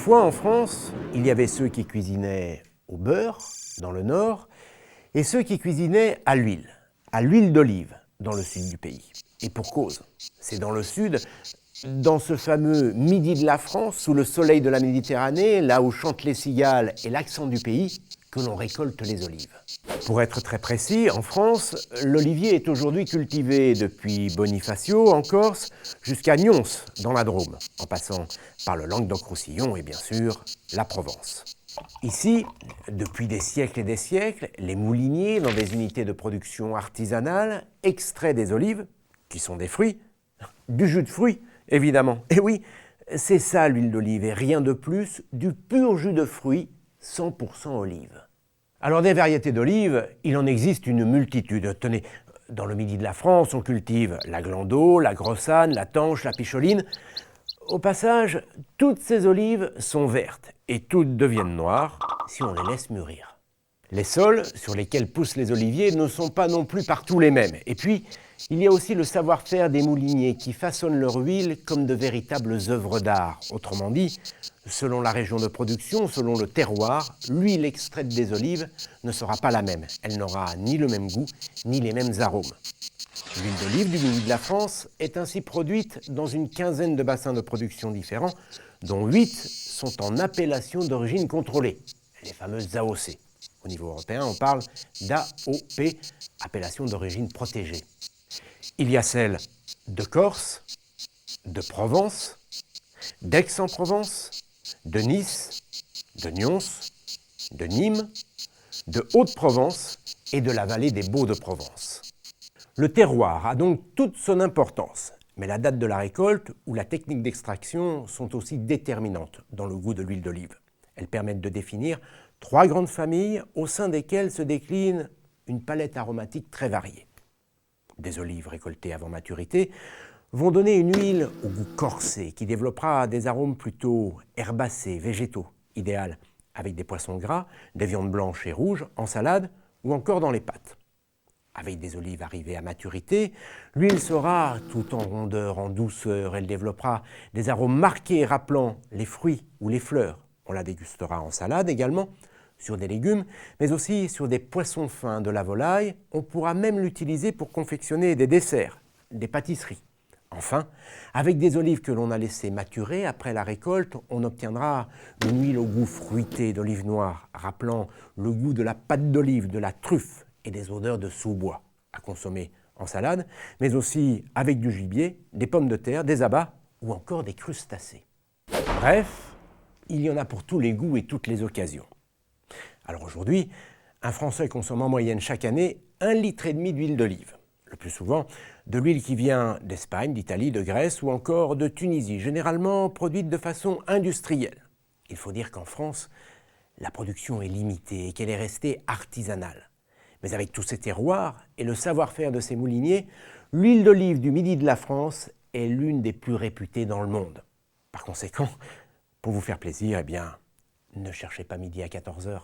Autrefois, en France, il y avait ceux qui cuisinaient au beurre, dans le nord, et ceux qui cuisinaient à l'huile d'olive, dans le sud du pays. Et pour cause, c'est dans le sud, dans ce fameux midi de la France, sous le soleil de la Méditerranée, là où chantent les cigales et l'accent du pays, que l'on récolte les olives. Pour être très précis, en France, l'olivier est aujourd'hui cultivé depuis Bonifacio, en Corse, jusqu'à Nyons, dans la Drôme, en passant par le Languedoc-Roussillon et bien sûr la Provence. Ici, depuis des siècles et des siècles, les mouliniers, dans des unités de production artisanale, extraient des olives, qui sont des fruits, du jus de fruits, évidemment. Et oui, c'est ça l'huile d'olive, et rien de plus, du pur jus de fruits, 100% olive. Alors des variétés d'olives, il en existe une multitude. Tenez, dans le midi de la France, on cultive la Glandeau, la Grossane, la Tanche, la Picholine. Au passage, toutes ces olives sont vertes et toutes deviennent noires si on les laisse mûrir. Les sols sur lesquels poussent les oliviers ne sont pas non plus partout les mêmes. Et puis, il y a aussi le savoir-faire des mouliniers qui façonnent leur huile comme de véritables œuvres d'art. Autrement dit, selon la région de production, selon le terroir, l'huile extraite des olives ne sera pas la même. Elle n'aura ni le même goût, ni les mêmes arômes. L'huile d'olive du midi de la France est ainsi produite dans une quinzaine de bassins de production différents, dont 8 sont en appellation d'origine contrôlée, les fameuses AOC. Au niveau européen, on parle d'AOP, appellation d'origine protégée. Il y a celle de Corse, de Provence, d'Aix-en-Provence, de Nice, de Nyons, de Nîmes, de Haute-Provence et de la vallée des Baux-de-Provence. Le terroir a donc toute son importance, mais la date de la récolte ou la technique d'extraction sont aussi déterminantes dans le goût de l'huile d'olive. Elles permettent de définir 3 grandes familles au sein desquelles se décline une palette aromatique très variée. Des olives récoltées avant maturité vont donner une huile au goût corsé qui développera des arômes plutôt herbacés, végétaux, idéal avec des poissons gras, des viandes blanches et rouges, en salade ou encore dans les pâtes. Avec des olives arrivées à maturité, l'huile sera tout en rondeur, en douceur. Elle développera des arômes marqués rappelant les fruits ou les fleurs. On la dégustera en salade également, sur des légumes, mais aussi sur des poissons fins, de la volaille. On pourra même l'utiliser pour confectionner des desserts, des pâtisseries. Enfin, avec des olives que l'on a laissées maturer après la récolte, on obtiendra une huile au goût fruité d'olive noire, rappelant le goût de la pâte d'olive, de la truffe et des odeurs de sous-bois, à consommer en salade, mais aussi avec du gibier, des pommes de terre, des abats ou encore des crustacés. Bref, il y en a pour tous les goûts et toutes les occasions. Alors aujourd'hui, un Français consomme en moyenne chaque année 1,5 litre d'huile d'olive. Le plus souvent, de l'huile qui vient d'Espagne, d'Italie, de Grèce ou encore de Tunisie, généralement produite de façon industrielle. Il faut dire qu'en France, la production est limitée et qu'elle est restée artisanale. Mais avec tous ces terroirs et le savoir-faire de ces mouliniers, l'huile d'olive du midi de la France est l'une des plus réputées dans le monde. Par conséquent, pour vous faire plaisir, eh bien, ne cherchez pas midi à 14h.